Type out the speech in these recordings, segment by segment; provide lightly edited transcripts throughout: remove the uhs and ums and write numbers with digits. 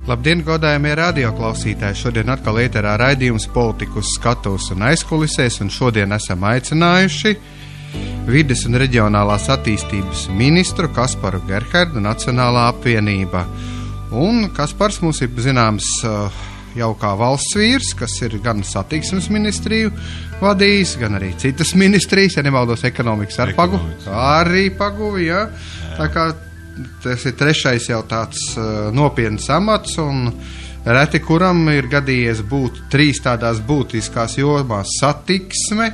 Labdien, godājamie radioklausītāji! Šodien atkal ēterā raidījums Politiku uz skatuves un aizkulisēs, un šodien esam aicinājuši Vides un reģionālās attīstības ministru Kasparu Gerhardu, Nacionālā apvienība. Un Kaspars mums ir zināms jau kā valsts vīrs, kas ir gan satiksmes ministriju vadījis, gan arī citas ministrijas, ja nemaldos ekonomikas arī paguvi, jā. Tā kā tas ir trešais jau tāds nopietns amats, un reti kuram ir gadījies būt trīs tādās būtiskās jomās - satiksme,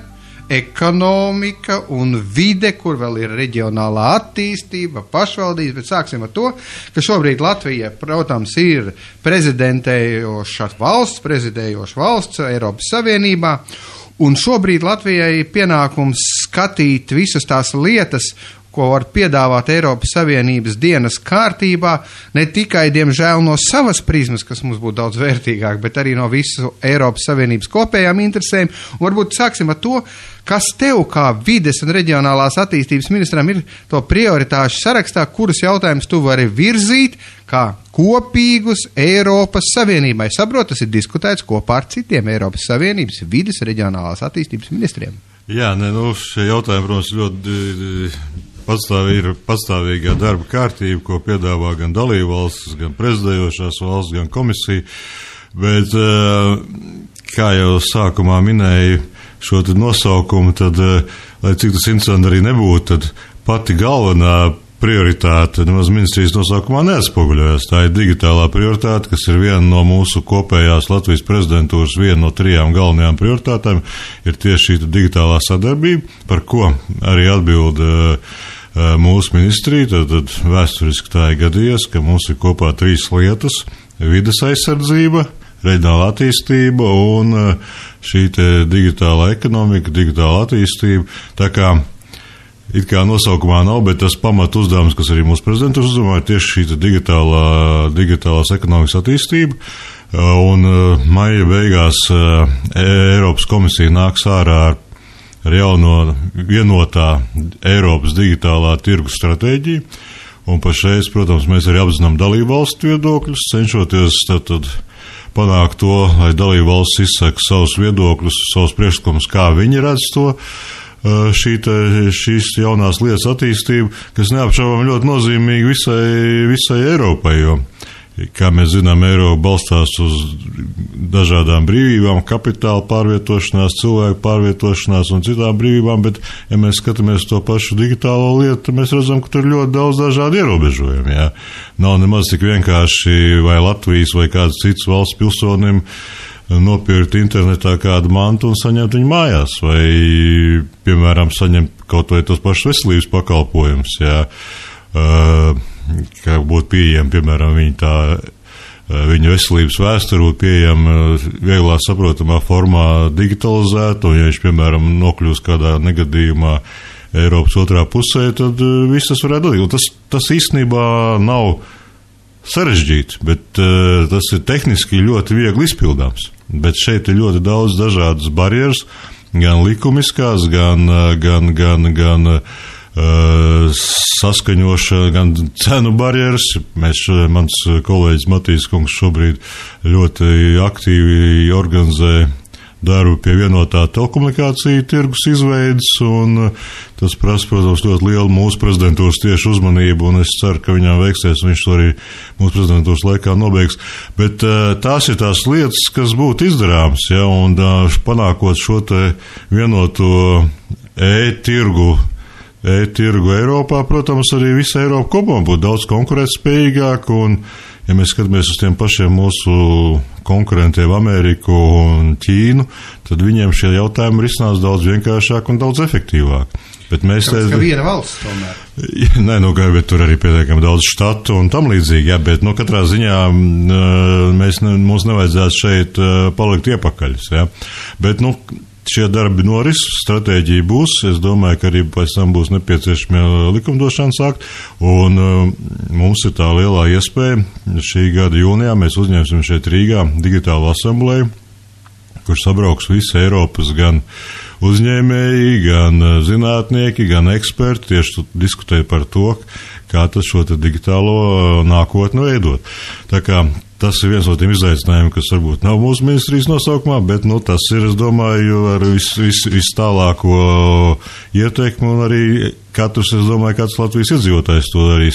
ekonomika un vide, kur vēl ir reģionālā attīstība, pašvaldības, bet sāksim ar to, ka šobrīd Latvija, protams, ir prezidējoša valsts Eiropas Savienībā, un šobrīd Latvijai ir pienākums skatīt visas tās lietas, ko var piedāvāt Eiropas Savienības dienas kārtībā, ne tikai, diemžēl, no savas prizmas, kas mums būtu daudz vērtīgāk, bet arī no visu Eiropas Savienības kopējām interesēm. Un varbūt sāksim ar to, kas tev kā vides un reģionālās attīstības ministram ir to prioritāšu sarakstā, kurus jautājumus tu vari virzīt kā kopīgus Eiropas Savienībai. Saprot, tas ir diskutēts kopā ar citiem Eiropas Savienības vides un reģionālās attīstības ministriem. Jā, šie jautājumi, protams, ļoti pastāvīgā darba kārtība, ko piedāvā gan dalībvalstis, gan prezidējošās valsts, gan komisija, bet, kā jau sākumā minēju šo nosaukumu, tad, lai cik tas interesanti arī nebūtu, tad pati galvenā prioritāte nemaz ministrijas nosaukumā neatspoguļojas. Tā ir digitālā prioritāte, kas ir viena no mūsu kopējās Latvijas prezidentūras, viena no 3 galvenajām prioritātēm, ir tieši šī digitālā sadarbība, par ko arī atbild mūsu ministrija. Tad vēsturiski tā ir gadījies, ka mums ir kopā 3 lietas - vides aizsardzība, reģionāla attīstība un šī digitālā ekonomika, digitāla attīstība. Tā kā it kā nosaukumā nav, bet tas pamat uzdevums, kas arī mūsu prezidentūras uzdevumā, ir tieši šī digitālās ekonomikas attīstība. Un maija beigās Eiropas komisija nāks ārā ar jauno vienotā Eiropas digitālā tirgus stratēģiju. Un pašreiz, protams, mēs arī apzinām dalību valstu viedokļus, cenšoties tad panākt to, lai dalību valsts izsaka savus viedokļus, savus priekšlikumus, kā viņi redz to. Šīs jaunās lietas attīstība, kas neapšaubām ļoti nozīmīgi visai Eiropai, jo, kā mēs zinām, Eiropa balstās uz dažādām brīvībām, kapitāla pārvietošanās, cilvēku pārvietošanās un citām brīvībām, bet, ja mēs skatāmies to pašu digitālo lietu, tad mēs redzam, ka tur ir ļoti daudz dažādu ierobežojumu. Jā. Nav nemaz tik vienkārši vai Latvijas vai kādas citas valsts pilsonim nopirkt internetā kādu mantu un saņemt viņu mājās, vai, piemēram, saņemt kaut vai tos pašus veselības pakalpojumus, jā, kā būtu pieejami, piemēram, viņa veselības vēsture būtu pieejama vieglā saprotamā formā digitalizēta, un ja viņš, piemēram, nokļūst kādā negadījumā Eiropas otrā pusē, tad viss tas varētu darīt. Un tas īstenībā nav sarežģīti, bet tas ir tehniski ļoti viegli izpildāms. Bet šeit ir ļoti daudz dažādas barjeras, gan likumiskās, gan saskaņoša, gan cenu barjeras. Mans kolēģis Matīs Kungs šobrīd ļoti aktīvi organizē darbu pie vienotā telekomunikāciju tirgus izveidas, un tas prasa, protams, ļoti lielu mūsu prezidentūras tieši uzmanību, un es ceru, ka viņām veiksies, un viņš to arī mūsu prezidentūras laikā nobeigs. Bet tās ir tās lietas, kas būtu izdarāmas, ja, un panākot šo te vienoto e-tirgu Eiropā, protams, arī visa Eiropa kopumā būtu daudz konkurētspējīgāka, un, ja mēs skatāmies uz tiem pašiem mūsu konkurentiem Ameriku un Ķīnu, tad viņiem šie jautājumi risinās daudz vienkāršāk un daudz efektīvāk. Bet mēs ka viena valsts tomēr. Nē, bet tur arī pietiekami daudz štatu un tam līdzīgi, jā, bet, katrā ziņā mums nevajadzētu šeit palikt iepakaļs, jā. Bet, šie darbi noris, stratēģija būs, es domāju, ka arī pēc tam būs nepieciešama likumdošana sākt, un mums ir tā lielā iespēja. Šī gada jūnijā mēs uzņemsim šeit Rīgā digitālu asambleju, kur sabrauks visi Eiropas gan uzņēmēji, gan zinātnieki, gan eksperti, tieši diskutē par to, kā tas šo digitālo nākotni veidot. Tā kā tas ir viens no tiem izaicinājumiem, kas varbūt nav mūsu ministrijas nosaukumā, bet, tas ir, es domāju, ar visu tālāko ieteikumu, un arī katrs, es domāju, kāds Latvijas iedzīvotājs to arī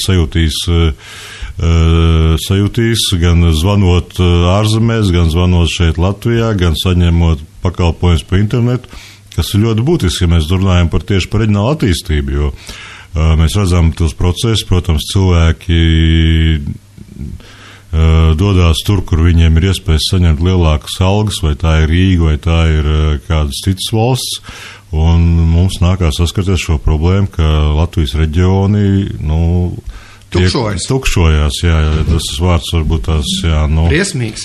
sajūtīs, gan zvanot ārzemēs, gan zvanot šeit Latvijā, gan saņemot pakalpojumus pa internetu, kas ir ļoti būtiski, ja mēs runājam tieši par reģionālu attīstību, jo mēs redzam tos procesus, protams, cilvēki dodās tur, kur viņiem ir iespējas saņemt lielākas algas, vai tā ir Rīga, vai tā ir kādas citas valsts, un mums nākās saskarties šo problēmu, ka Latvijas reģioni, tukšojās, jā, tas vārds varbūt tās, jā, briesmīgs.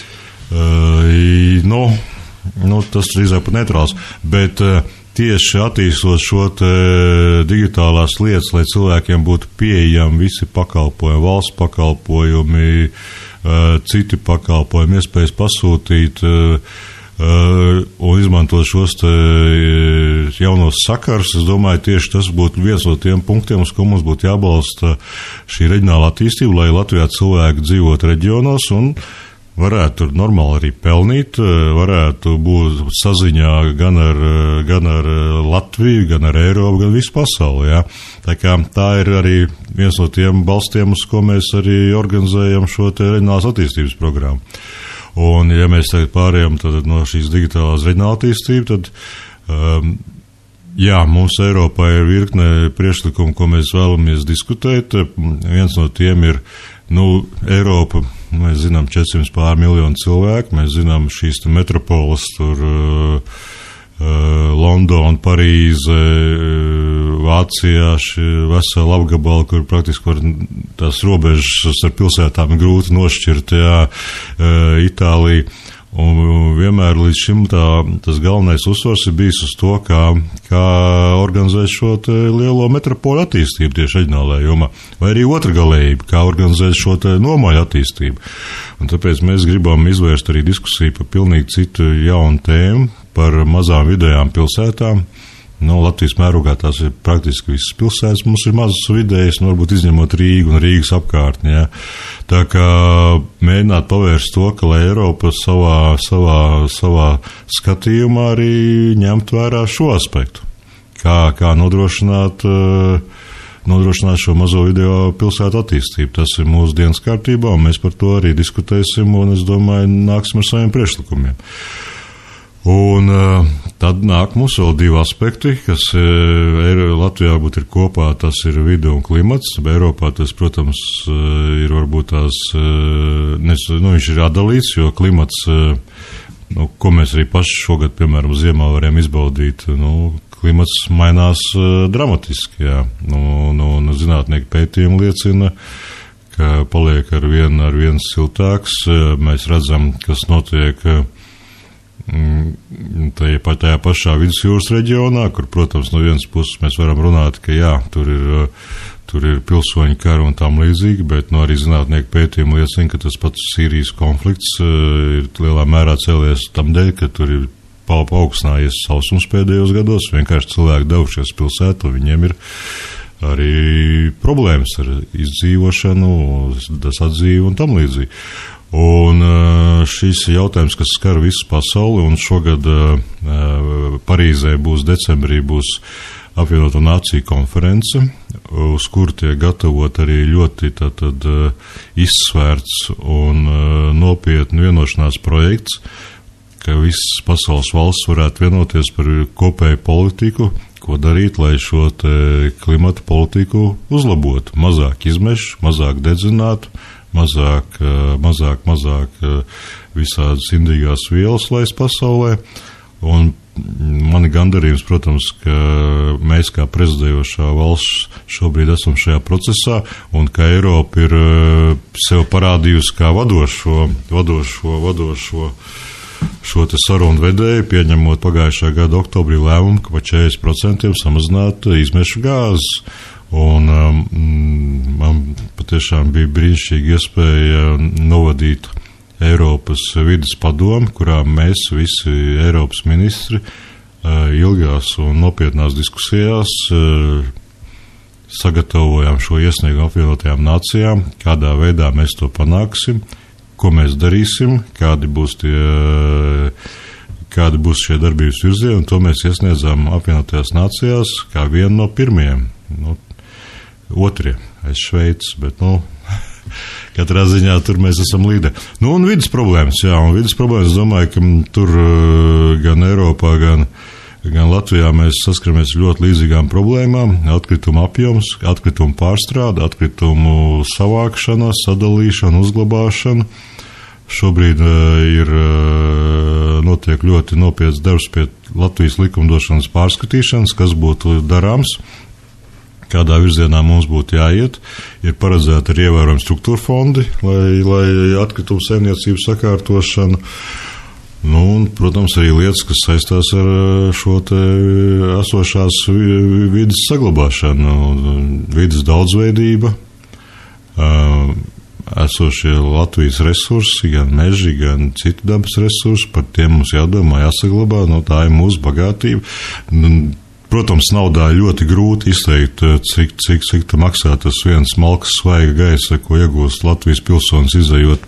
Tas drīzāk pat neitrāls, bet tieši attīstot šo digitālās lietas, lai cilvēkiem būtu pieejami visi pakalpojumi, valsts pakalpojumi, citi pakalpojumi, iespējas pasūtīt un izmantot šos jaunos sakars. Es domāju, tieši tas būtu viens no tiem punktiem, uz ko mums būtu jābalsta šī reģionāla attīstība, lai Latvijā cilvēki dzīvot reģionos un varētu tur normāli arī pelnīt, varētu būt saziņā gan ar Latviju, gan ar Eiropu, gan visu pasauli. Ja? Tā ir arī viens no tiem balstiem, uz ko mēs arī organizējam šo reģionālās attīstības programmu. Un, ja mēs tagad pārējām no šīs digitālās reģionāla attīstība, tad mums Eiropā ir virkne priekšlikumu, ko mēs vēlamies diskutēt. Viens no tiem ir Eiropa, mēs zinām 400 miljonu cilvēku, mēs zinām šīs metropoles, tur Londona, Parīze, Vācijā, vesela apgabala, kur praktiski var tās robežas ar pilsētām grūti nošķirt, Itālija. Un vienmēr līdz šim tas galvenais uzsvars ir bijis uz to, kā organizēt šo lielo metropolu attīstību tieši reģionālajā jomā, vai arī otrgalējību, kā organizēt šo nomāju attīstību. Un tāpēc mēs gribam izvērst arī diskusiju par pilnīgi citu jaunu tēmu, par mazām vidējām pilsētām. Latvijas mērogā tās ir praktiski visas pilsētas. Mums ir mazas vidējas, varbūt izņemot Rīgu un Rīgas apkārtni. Ja. Tā kā mēģināt pavērst to, ka lai Eiropa savā skatījumā arī ņemt vērā šo aspektu. Kā nodrošināt šo mazo video pilsētu attīstību. Tas ir mūsu dienas kārtībā, un mēs par to arī diskutēsim, un es domāju, nāksim ar saviem priekšlikumiem. Un tad nāk mums vēl divi aspekti, kas Latvijā varbūt ir kopā, tas ir vide un klimats. Eiropā tas, protams, ir varbūt tās, viņš ir atdalīts, jo klimats, ko mēs arī paši šogad, piemēram, ziemā varējām izbaudīt, klimats mainās dramatiski, jā. Zinātnieki pētījumi liecina, ka paliek ar vien siltāks. Mēs redzam, kas notiek tajā pašā vidusjūras reģionā, kur, protams, no vienas puses mēs varam runāt, ka jā, tur ir pilsoņu kara un tam līdzīgi, bet arī zinātnieku pētījumi liecina, ka tas pats Sīrijas konflikts ir lielā mērā cēlies tam dēļ, ka tur ir paaugstinājies sausums pēdējos gados, vienkārši cilvēki devušies pilsētu, un viņiem ir arī problēmas ar izdzīvošanu, atdzīvi un tam līdzīgi. Un šis jautājums, kas skar visu pasauli, un šogad Parīzē decembrī būs apvienoto nāciju konference, uz kur tiek gatavot arī ļoti izsvērts un nopietni vienošanās projekts, ka visas pasaules valsts varētu vienoties par kopēju politiku, ko darīt, lai šo klimata politiku uzlabotu. Mazāk izmešu, mazāk dedzinātu, mazāk visādas indīgās vielas laist pasaulē. Un mani gandarījums, protams, ka mēs kā prezidējošā valsts šobrīd esam šajā procesā un ka Eiropa ir sev parādījusi kā vadošo šo sarunu vedēju, pieņemot pagājušā gada oktobrī lēmumu, ka pa 40% samazināt izmešu gāzes. Un man patiešām bija brīnišķīga iespēja novadīt Eiropas vides padomi, kurā mēs visi Eiropas ministri ilgās un nopietnās diskusijās sagatavojām šo iesniegumu apvienotajām nācijām, kādā veidā mēs to panāksim, ko mēs darīsim, kādi būs šie darbības virzieni, un to mēs iesniedzām apvienotajās nācijās kā vienu no pirmajiem. Otrie aiz Šveices, bet, katrā ziņā tur mēs esam līderi. Un vidas problēmas, es domāju, ka tur gan Eiropā, gan Latvijā mēs saskaramies ļoti līdzīgām problēmām. Atkrituma apjoms, atkrituma pārstrāde, atkritumu savākšana, sadalīšana, uzglabāšana. Šobrīd notiek ļoti nopietns darbs pie Latvijas likumdošanas pārskatīšanas, kas būtu darāms, kādā virzienā mums būtu jāiet. Ir paredzēti arī ievērojami struktūra fondi, lai atkritumu saimniecību sakārtošanu. Un, protams, arī lietas, kas saistās ar šo te esošās vidas saglabāšanu, vidas daudzveidība, esošie Latvijas resursi, gan meži, gan citu dabas resursi, par tiem mums jādomā, jāsaglabā, tā ir mūsu bagātība. Protams, naudā ļoti grūti izteikt, cik maksā tas viens malks svaiga gaisa, ko iegūst Latvijas pilsonis izejot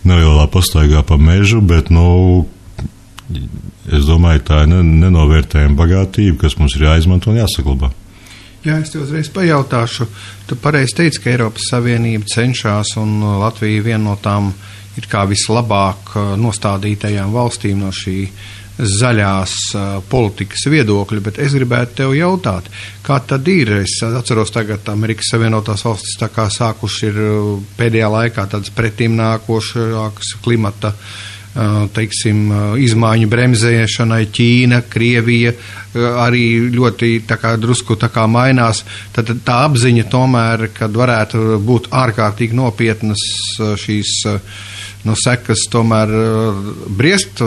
nelielā pastaigā pa mežu, bet, es domāju, tā ir nenovērtējama bagātība, kas mums ir jāizmanto un jāsaglabā. Jā, es te uzreiz pajautāšu. Tu pareizi teici, ka Eiropas Savienība cenšas, un Latvija viena no tām ir kā vislabāk nostādītajām valstīm no šī zaļās politikas viedokļa, bet es gribētu tev jautāt, kā tad ir? Es atceros tagad Amerikas Savienotās valstis tā kā sākuši ir pēdējā laikā tādas pretimnākošākas klimata, izmaiņu bremzēšanai, Ķīna, Krievija arī ļoti drusku mainās. Tad tā apziņa tomēr, kad varētu būt ārkārtīgi nopietnas šīs sekas tomēr briest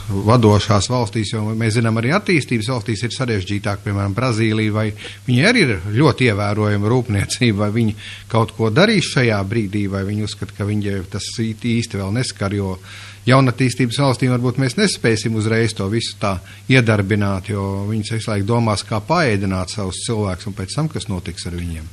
vadošās valstīs, jo mēs zinām, arī attīstības valstīs ir sarežģītāk, piemēram, Brazīlija, vai viņi arī ir ļoti ievērojama rūpniecība, vai viņi kaut ko darīs šajā brīdī, vai viņi uzskata, ka viņi tas īsti vēl neskar, jo jaunatīstības valstīm varbūt mēs nespēsim uzreiz to visu tā iedarbināt, jo viņas visu laiku domās, kā paēdināt savus cilvēkus, un pēc tam, kas notiks ar viņiem.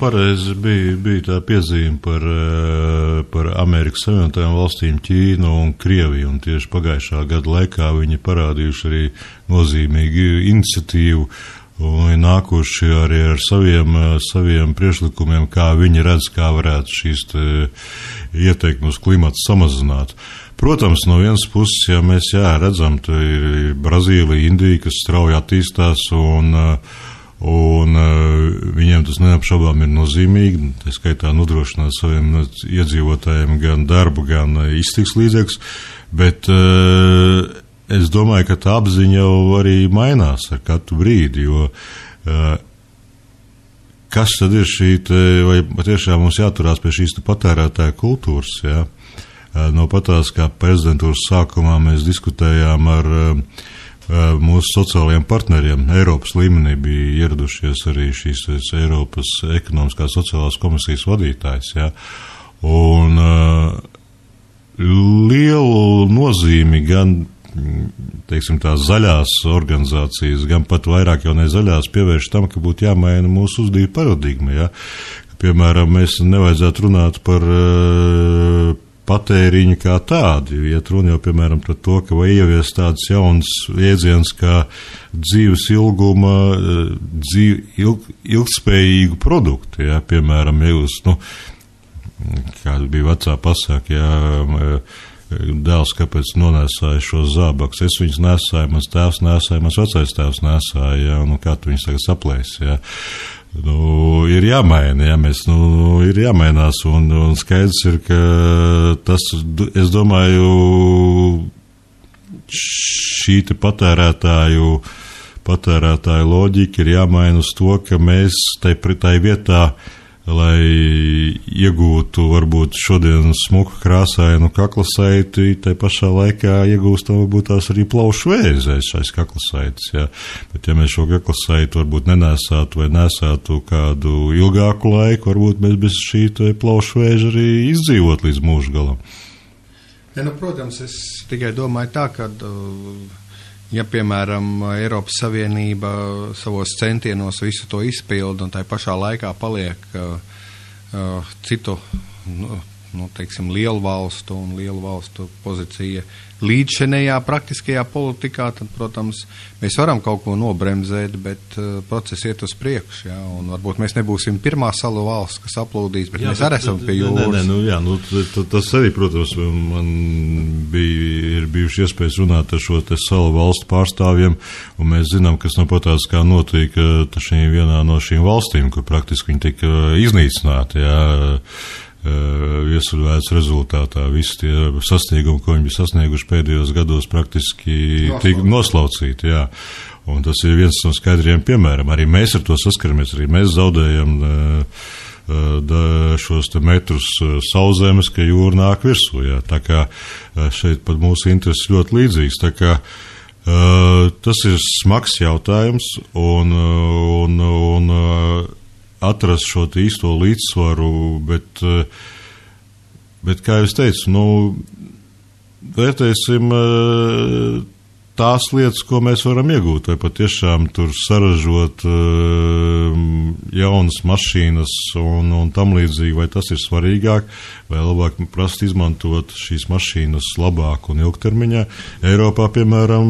Pareizi bija tā piezīme par Amerikas Savienotajām valstīm, Ķīnu un Krieviju, un tieši pagājušā gada laikā viņi parādījuši arī nozīmīgu iniciatīvu, un nākuši arī ar saviem priekšlikumiem, kā viņi redz, kā varētu šīs ieteikumus klimatu samazināt. Protams, no vienas puses, ja mēs redzam, tā ir Brazīlija, Indija, kas strauji attīstās, un viņiem tas neapšaubām ir nozīmīgi, tā skaitā nodrošināt saviem iedzīvotājiem gan darbu, gan iztiks līdzekļus, bet es domāyu, ka tā apziņa jau arī mainās ar katru brīdi, jo kas tad ir vai patiešām mums jāturās pie šīs patērētāja kultūras, jā? Patās, kā prezidentūras sākumā mēs diskutējām ar mūsu sociālajiem partneriem. Eiropas līmenī bija ieradušies arī šīs Eiropas ekonomiskās sociālās komisijas vadītājs, jā? Un lielu nozīmi gan tās zaļās organizācijas, gan pat vairāk jau ne zaļās pievērš tam, ka būtu jāmaina mūsu uzdīvu paradigma, ja? Piemēram, mēs nevajadzētu runāt par patēriņu kā tādu, iet runa jau, piemēram, par to, ka vai ievies tāds jauns jēdziens kā dzīves ilguma, ilgspējīgu produktu, ja? Piemēram, ja jūs, kāda bija vecā pasaka, ja, dēls, kāpēc nonēsāja šos zābakus. Es viņus nesāju, mans tēvs nesāja, mans vecais tēvs nesāja, ja, kā tu viņus tagad saplēsi, ja. Ir jāmaina, ja, ir jāmainās, un skaidrs ir, ka tas, es domāju, šī te patērētāju loģika ir jāmaina uz to, ka mēs tai vietā, lai iegūtu varbūt šodien smuku krāsainu kaklasaiti, tai pašā laikā iegūstam varbūt tās arī plaušu vēzēs šais kaklasaitis, jā. Bet ja mēs šo kaklasaitu varbūt nenēsātu vai nesātu kādu ilgāku laiku, varbūt mēs bez šī plaušu vēža arī izdzīvot līdz mūža galam. Ja, protams, es tikai domāju tā, ka ja, piemēram, Eiropas Savienība savos centienos visu to izpilda un tai pašā laikā paliek citu teiksim, lielu valstu pozīcija līdzšinējā praktiskajā politikā, tad, protams, mēs varam kaut ko nobremzēt, bet procesi iet uz priekšu, jā, un varbūt mēs nebūsim pirmā salu valsts, kas aplūdīs, bet jā, mēs arī esam pie jūras. Tas arī, protams, man ir bijuši iespējas runāt ar šo te salu valstu pārstāvjiem, un mēs zinām, kas nav patās, kā notika šī vienā no šīm valstīm, kur praktiski viņi tika iznīcināti, jā, iesaļvēts rezultātā. Visi tie sasniegumi, ko viņi bija sasnieguši pēdējos gados, praktiski tika noslaucīti, jā. Un tas ir viens no skaidriem piemēram. Arī mēs ar to saskaramies, arī mēs zaudējam šos te metrus sauszemes, ka jūra nāk virsū, jā. Tā kā šeit pat mūsu intereses ļoti līdzīgs. Tā kā tas ir smags jautājums un atrast šo īsto līdzsvaru, bet kā jūs teicu, vērtēsim tās lietas, ko mēs varam iegūt, vai patiešām tur saražot jaunas mašīnas un tam līdzīgi, vai tas ir svarīgāk, vai labāk prast izmantot šīs mašīnas labāk un ilgtermiņā. Eiropā, piemēram,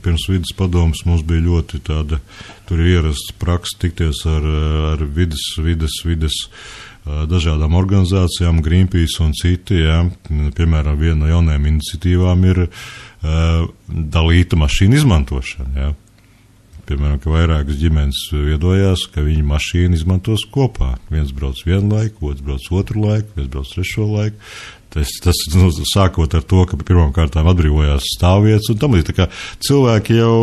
pirms vides padomas mums bija ļoti tāda, tur ir ierasts praksa tikties ar vides dažādām organizācijām, Greenpeace un citi, jā. Piemēram, viena no jaunajām iniciatīvām ir dalīta mašīna izmantošana, jā. Piemēram, ka vairākas ģimenes viedojās, ka viņi mašīnu izmantos kopā. Viens brauc vienu laiku, otrs brauc otru laiku, viens brauc trešo laiku. Tas sākot ar to, ka pirmām kārtām atbrīvojās stāvvietas un tam līdz. Tā kā cilvēki jau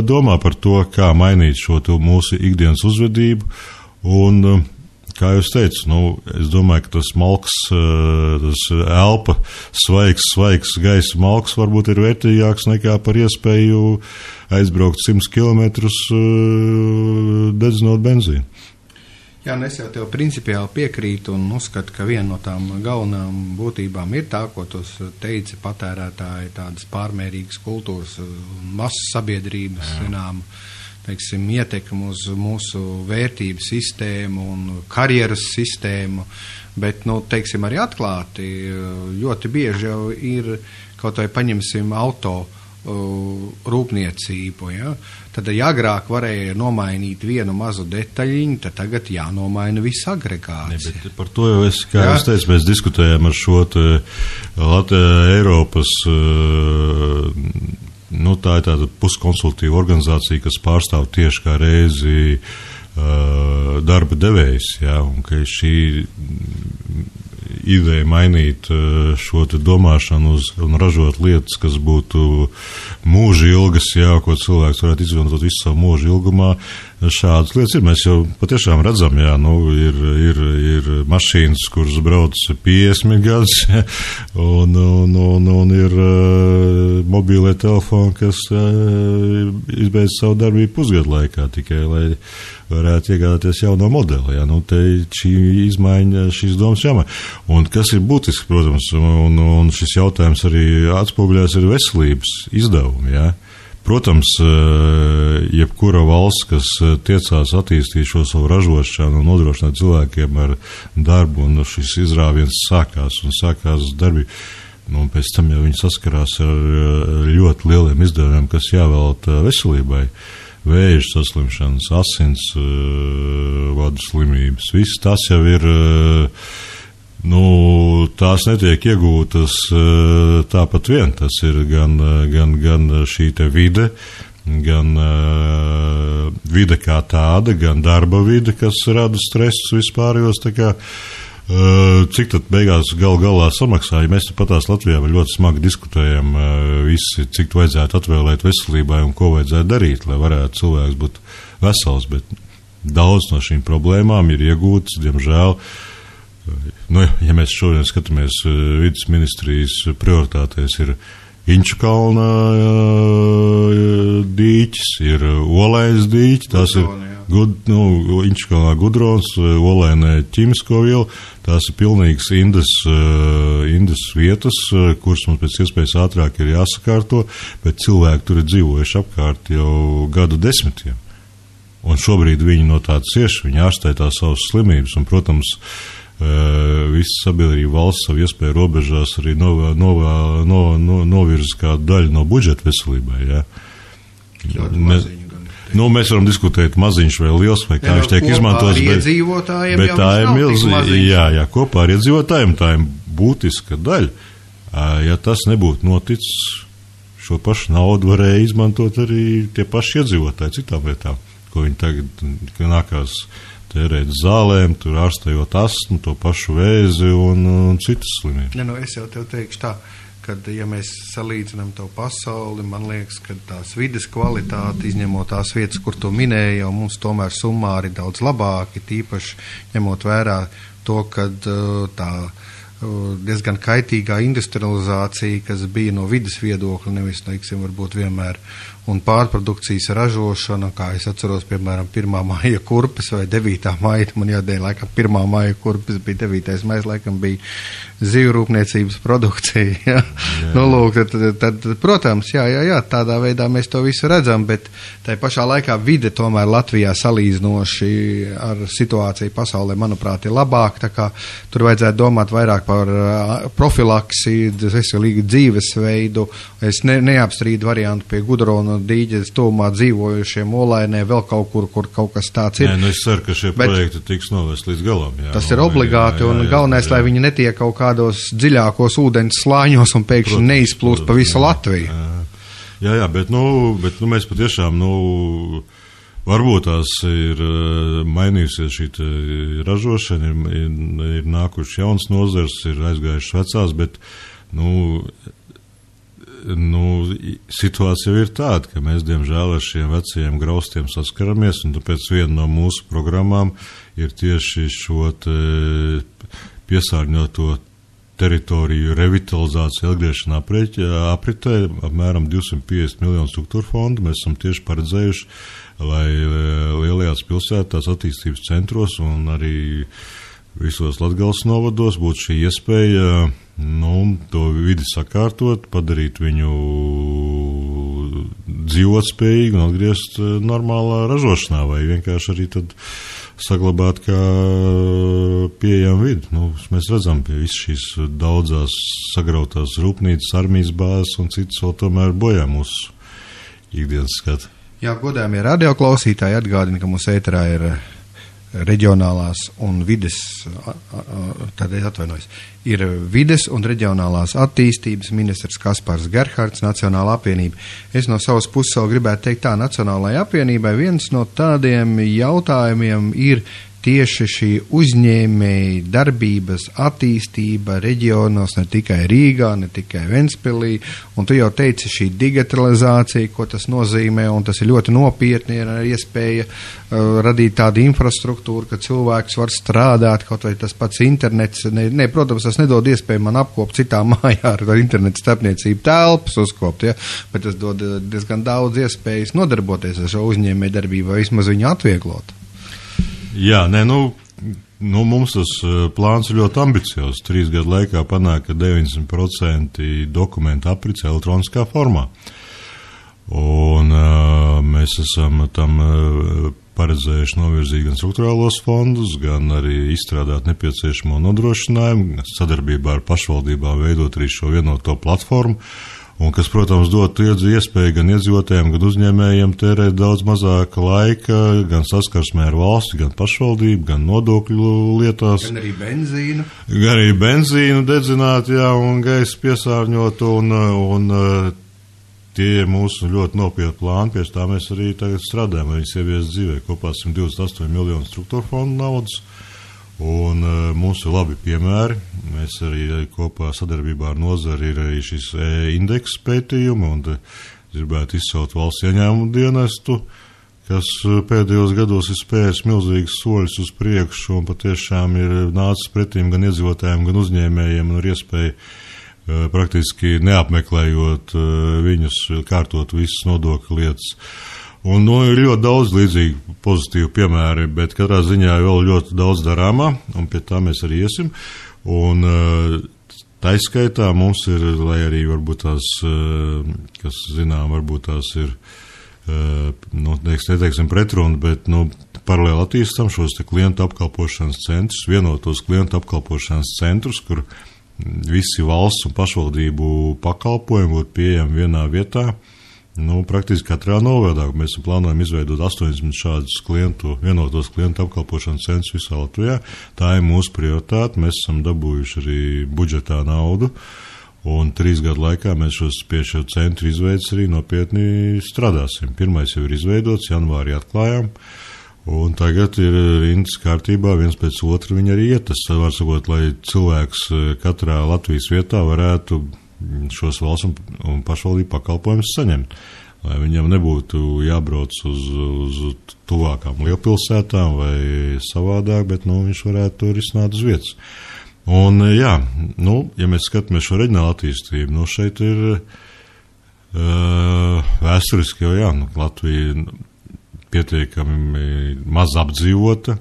domā par to, kā mainīt šo mūsu ikdienas uzvedību un kā jūs teicu, es domāju, ka tas malks, tas elpa, svaigs gaisa malks varbūt ir vērtīgāks nekā par iespēju aizbraukt 100 kilometrus dedzinot benzīnu. Jā, es jau tev principiāli piekrītu un uzskatu, ka viena no tām galvenām būtībām ir tā, ko tu teici, patērētāji, tādas pārmērīgas kultūras, masas sabiedrības, teiksim, ietekmi uz mūsu vērtību sistēmu un karjeras sistēmu, bet, teiksim, arī atklāti, ļoti bieži jau ir, kaut vai paņemsim auto rūpniecību, ja? Tad, ja agrāk varēja nomainīt vienu mazu detaļiņu, tad tagad jānomaina viss agregāts. Bet par to jau kā jūs teicu, mēs diskutējām ar šo Eiropas, tā ir tāda puskonsultīva organizācija, kas pārstāv tieši kā reizi darba devējs, jā, un ka šī ideja mainīt šo te domāšanu un ražot lietas, kas būtu mūža ilgas, jā, ko cilvēks varētu izmantot visu savu mūžu ilgumā. Šādas lietas ir. Mēs jau patiešām redzam, jā, ir mašīnas, kuras brauc 50 gadus, un ir mobīlie telefoni, kas izbeidz savu darbību pusgadu laikā tikai, lai varētu iegādāties jauno modeli. Jā. Te šī izmaiņa, šīs domas jāmaina. Un kas ir būtiski, protams, un šis jautājums arī atspoguļās ir veselības izdevumi, jā. Protams, jebkura valsts, kas tiecās attīstīt šo savu ražošanu un nodrošināt cilvēkiem ar darbu, un šis izrāviens sākās darbība, pēc tam jau viņi saskarās ar ļoti lieliem izdevumiem, kas jāvelta veselībai. Vēža saslimšanas, asins vadu slimības, viss tas jau ir, tās netiek iegūtas tāpat vien. Tas ir gan šī te vide, gan vide kā tāda, gan darba vide, kas rada stresus vispārējos. Tā kā, cik tad beigās galā samaksāja? Mēs patās Latvijā ļoti smagi diskutējam visi, cik vajadzētu atvēlēt veselībai un ko vajadzētu darīt, lai varētu cilvēks būt vesels, bet daudz no šīm problēmām ir iegūtas, diemžēl. Ja mēs šodien skatāmies vides ministrijas prioritātēs, ir Inčukalna dīķis, ir Olēnas dīķi, tās ir Inčukalnā Gudrons, Olēnē ķimisko vielu, tās ir pilnīgas indas vietas, kuras mums pēc iespējas ātrāk ir jāsakārto, bet cilvēki tur ir dzīvojuši apkārt jau gadu desmitiem. Un šobrīd viņi no tā cieši, viņi ārstē tās savas slimības, un, protams, visa sabiedrība valsts savu iespēju robežās arī novirz kādu daļu no budžeta veselībai, jā. Mēs varam diskutēt maziņš vai liels, vai kā viņš tiek izmantots, bet tā ir milzīga, jā, kopā ar iedzīvotājiem tā ir būtiska daļa. Ja tas nebūtu noticis, šo pašu naudu varēja izmantot arī tie paši iedzīvotāji citām lietām, ko viņi tagad nākās tērēt zālēm, tur ārstējot astmu, to pašu vēzi un citas slimības. Es jau tev teikšu tā, kad, ja mēs salīdzinām to pasauli, man liekas, ka tās vides kvalitāte, izņemot tās vietas, kur to minēja, jau mums tomēr summāri daudz labāki, tīpaši ņemot vērā to, kad tā diezgan kaitīgā industrializācija, kas bija no vidas viedokļa, nevis, teiksim, varbūt vienmēr, un pārprodukcijas ražošana, kā es atceros, piemēram, 1. maija kurpes vai 9. maija, man jādēļ, laikam, 1. maija kurpes bija 9. maija, laikam, bija zivrūpniecības produkcija, jā. Nu, lūk, tad, protams, jā, tādā veidā mēs to visu redzam, bet tai pašā laikā vide tomēr Latvijā salīdzinoši ar situāciju pasaulē, manuprāt, ir labāk, tā kā tur vajadzētu domāt vairāk par profilaksi, veselīgu dzīvesveidu. Es neapstrīdu variantu pie Gudrona dīģes tuvumā dzīvojušiem Olainē, vēl kaut kur kaut kas tāds ir. Es ceru, ka šie projekti tiks novest līdz galam. Jā, tas ir obligāti, un galvenais, lai viņi netiek kaut kādos dziļākos ūdens slāņos un pēkšņi neizplūst pa visu Latviju. Jā, bet mēs patiešām, varbūt tās ir mainījusies šī ražošana, ir nākuši jauns nozars, ir aizgājušas vecās, bet, situācija ir tāda, ka mēs, diemžēl, ar šiem vecajiem graustiem saskaramies, un tāpēc viena no mūsu programmām ir tieši šo piesārņoto teritoriju revitalizāciju, atgriešana apritē, apmēram 250 miljonu struktūra fondu. Mēs esam tieši paredzējuši, lai lielajās pilsētās, attīstības centros un arī visos Latgales novados būtu šī iespēja to vidi sakārtot, padarīt viņu dzīvotspējīgu un atgriezt normālā ražošanā, vai vienkārši arī tad saglabāt kā pieejam vidi. Mēs redzam pie visas šīs daudzās sagrautās rūpnīcas, armijas bāzes un citas vēl tomēr bojā mūsu ikdienas skatu. Jā, godājumie radioklausītāji, atgādina, ka mūsu ēterā ir reģionālās un vides, ir vides un reģionālās attīstības ministrs Kaspars Gerhards, Nacionālā apvienība. Es no savas puses vēl gribētu teikt tā, Nacionālajai apvienībai viens no tādiem jautājumiem ir tieši šī uzņēmēja darbības attīstība reģionos, ne tikai Rīgā, ne tikai Ventspilī, un tu jau teici šī digitalizācija, ko tas nozīmē, un tas ir ļoti nopietni, ir iespēja radīt tādu infrastruktūru, ka cilvēks var strādāt, kaut vai tas pats internets, protams, tas nedod iespēju man apkopt citā mājā ar internetu starpniecību telpas uzkopt, ja? Bet tas dod diezgan daudz iespējas nodarboties ar šo uzņēmēju darbību, vai vismaz viņu atvieglot. Jā, mums tas plāns ir ļoti ambiciozs. 3 gadu laikā panāk, ka 90% dokumentu aprits elektroniskā formā. Un mēs esam tam paredzējuši novirzīt gan struktūrālos fondus, gan arī izstrādāt nepieciešamo nodrošinājumu, sadarbībā ar pašvaldībām veidot arī šo vienoto platformu. Un kas, protams, dot iespēju gan iedzīvotājiem, gan uzņēmējiem tērēt daudz mazāka laika, gan saskarsmē ar valsti, gan pašvaldību, gan nodokļu lietās. Gan arī benzīnu. Gan arī benzīnu dedzināt, jā, un gaisu piesārņot, un tie ir mūsu ļoti nopietni plāni, pie tā mēs arī tagad strādājam, viņas ievies dzīvē kopā 128 miljonu struktūra fondu naudas. Un mums ir labi piemēri. Mēs arī kopā sadarbībā ar nozari ir arī šis indeks pētījumi, un gribētu izcelt valsts ieņēmumu dienestu, kas pēdējos gados ir spējis milzīgas soļus uz priekšu un patiešām ir nācis pretīm gan iedzīvotājiem, gan uzņēmējiem un ir iespēja praktiski neapmeklējot viņus, kārtot visas nodokļu lietas. Un ir ļoti daudz līdzīgi pozitīvu piemēri, bet katrā ziņā vēl ļoti daudz darāmā, un pie tā mēs arī iesim. Un taiskaitā mums ir, lai arī varbūt tās, kas zinām, varbūt tās ir, neteiksim pretruna, bet, paralēli attīstam šos te klientu apkalpošanas centrus, vienotos klientu apkalpošanas centrus, kur visi valsts un pašvaldību pakalpojumi būtu pieejami vienā vietā. Praktiski katrā novadā mēs plānojam izveidot 80 šādus vienotos klientu apkalpošanas centrus visā Latvijā. Tā ir mūsu prioritāte. Mēs esam dabūjuši arī budžetā naudu. Un 3 gadu laikā mēs pie šo centru izveidas arī nopietni strādāsim. Pirmais jau ir izveidots, janvārī atklājām. Un tagad ir rindas kārtībā, viens pēc otra viņi arī iet. Tas var sakot, lai cilvēks katrā Latvijas vietā varētu šos valsts un pašvaldību pakalpojumus saņemt. Lai viņam nebūtu jābrauc uz tuvākām lielpilsētām vai savādāk, bet viņš varētu to risināt uz vietas. Un ja mēs skatāmies šo reģionālu attīstību, šeit ir vēsturiski jau Latvija pietiekami maz apdzīvota.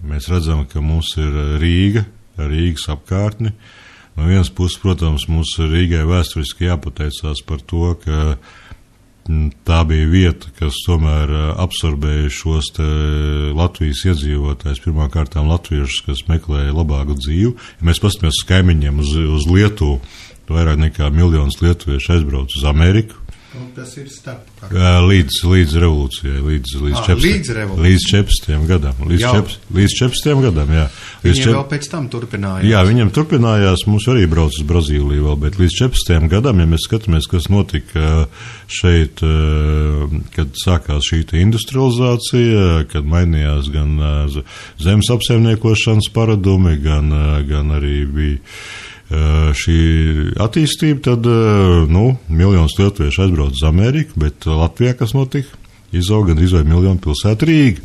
Mēs redzam, ka mums ir Rīga, Rīgas apkārtni. No vienas puses, protams, mums Rīgai vēsturiski jāpateicās par to, ka tā bija vieta, kas tomēr absorbēja šos te Latvijas iedzīvotājus, pirmkārtām latviešus, kas meklēja labāku dzīvi. Ja mēs paskatāmies uz kaimiņiem, uz Lietuvu, vairāk nekā 1 miljons lietuviešu aizbrauc uz Ameriku. Tas ir starp. Līdz revolūcijai, līdz 14 gadam. Līdz 14 gadam, jā. Viņiem vēl pēc tam turpinājās. Jā, viņiem turpinājās, mums arī brauc uz Brazīliju vēl, bet līdz 14 gadam, ja mēs skatāmies, kas notika šeit, kad sākās šī industrializācija, kad mainījās gan zemes apsaimniekošanas paradumi, gan arī bija šī attīstība, tad, 1 miljons lietuviešu aizbrauc uz Ameriku, bet Latvijā, kas notika, izauga gandrīz vai 1 miljonu pilsētu Rīga.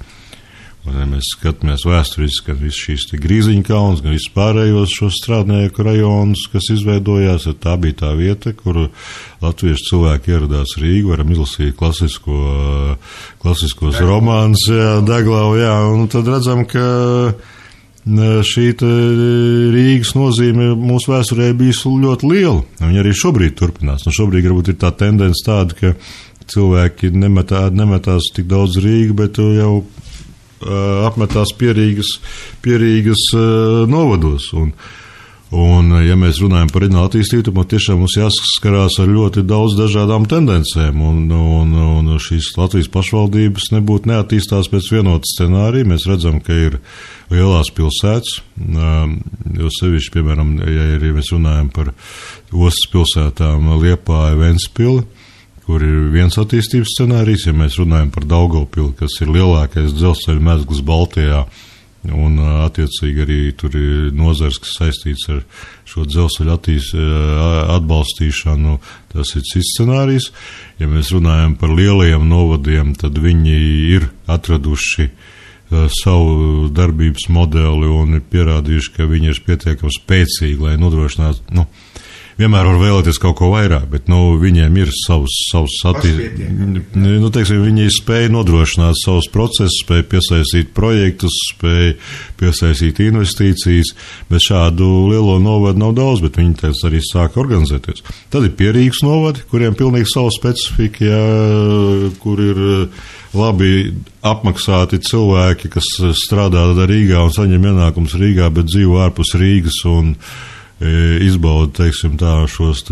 Un, ja mēs skatāmies vēsturiski, gan viss šīs Grīziņkalns, gan viss pārējos šos strādnieku rajonus, kas izveidojās, tā bija tā vieta, kur latviešu cilvēki ieradās Rīgu, varam izlasīt klasiskos romānus, Deglau, un tad redzam, ka šī Rīgas nozīme mūsu vēsturē bijusi ļoti liela. Viņa arī šobrīd turpinās. Šobrīd varbūt ir tā tendence tāda, ka cilvēki nemetās tik daudz Rīgu, bet jau apmetās pierīgas novados. Un ja mēs runājam par reģionālu attīstību, tad tiešām mums jāsaskarās ar ļoti daudz dažādām tendencēm. Un šīs Latvijas pašvaldības nebūtu neattīstās pēc vienota scenārija. Mēs redzam, ka ir lielās pilsētas, jo sevišķi, piemēram, ja mēs runājam par ostas pilsētām Liepāja, Ventspili, kur ir viens attīstības scenārijs, ja mēs runājam par Daugavpili, kas ir lielākais dzelzceļa mezgls Baltijā, un attiecīgi arī tur ir nozars, kas saistīts ar šo dzelzceļa atbalstīšanu, tas ir cits scenārijs. Ja mēs runājam par lielajiem novadiem, tad viņi ir atraduši savu darbības modeli un ir pierādījuši, ka viņi ir pietiekami spēcīgi, lai nodrošinātu, vienmēr var vēlēties kaut ko vairāk, bet, viņiem ir savs viņi spēja nodrošināt savus procesus, spēja piesaistīt projektus, spēja piesaistīt investīcijas, bet šādu lielo novadu nav daudz, bet viņi arī sāka organizēties. Tad ir pierīgas novadi, kuriem pilnīgi savu specifiku, kur ir labi apmaksāti cilvēki, kas strādā Rīgā un saņem ienākumus Rīgā, bet dzīvo ārpus Rīgas un izbauda, teiksim tā, šos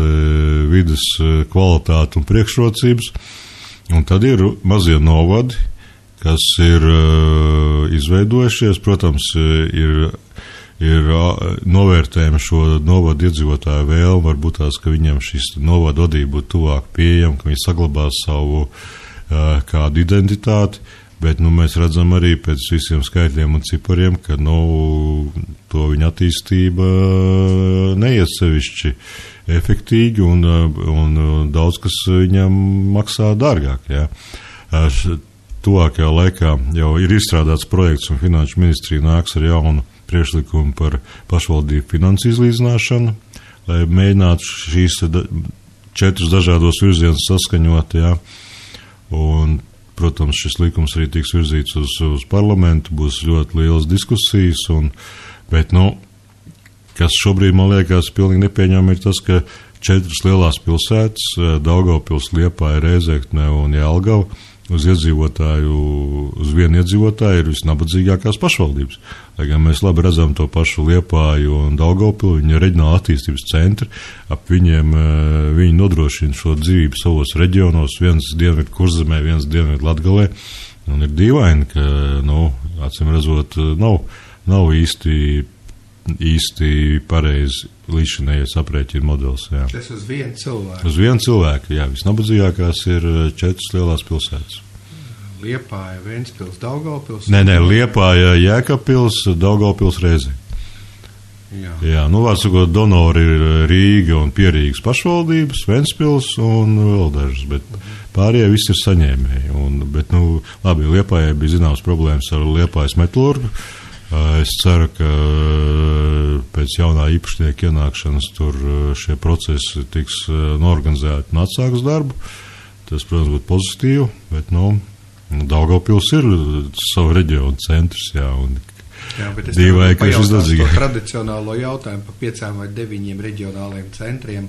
vides kvalitāti un priekšrocības. Un tad ir mazie novadi, kas ir izveidojušies, protams, ir novērtējumi šo novadu iedzīvotāju vēlmu, varbūt tās, ka viņiem šis novadu vadība būtu tuvāk pieejama, ka viņi saglabās savu kādu identitāti, bet mēs redzam arī pēc visiem skaitļiem un cipariem, ka to viņa attīstība neiet sevišķi efektīgi un daudz kas viņam maksā dārgāk. Ja. Tuvākajā laikā jau ir izstrādāts projekts un Finanšu ministrija nāks ar jaunu priekšlikumu par pašvaldību finansu izlīdzināšanu, lai mēģinātu šīs 4 dažādos virzienus saskaņot. Ja. Un, protams, šis likums arī tiks virzīts uz parlamentu, būs ļoti lielas diskusijas, bet, kas šobrīd, man liekas, pilnīgi nepieņemami ir tas, ka 4 lielās pilsētas, Daugavpils, Liepāja, Rēzekne un Jelgava, uz vienu iedzīvotāju ir visnabadzīgākās pašvaldības. Lai gan mēs labi redzam to pašu Liepāju un Daugavpili, viņa reģionāla attīstības centri, ap viņiem viņi nodrošina šo dzīvību savos reģionos, viens dienvidu Kurzemē, viens dienvidu Latgalē, un ir dīvaini, ka, acīm redzot, nav īsti pareizi līdzinējais aprēķina modelis. Jā. Tas uz vienu cilvēku. Uz vienu cilvēku, jā. Visnabadzīgākās ir 4 lielās pilsētas. Liepāja, Ventspils, Daugavpils. Nē, Liepāja, Jēkabpils, Daugavpils, Reizi. Jā, vārdsakot, donori ir Rīga un Pierīgas pašvaldības, Ventspils un vēl dažas, bet pārējie visi ir saņēmēji. Bet, labi, Liepājai bija zināmas problēmas ar Liepājas metalurgu. Es ceru, ka pēc jaunā īpašnieka ienākšanas tur šie procesi tiks norganizēti un atsāks darbu. Tas, protams, būtu pozitīvi, bet, Daugavpils ir savu reģionu centrs, jā, un bet es dīvaini, ka šis to tradicionālo jautājumu par 5 vai 9 reģionāliem centriem,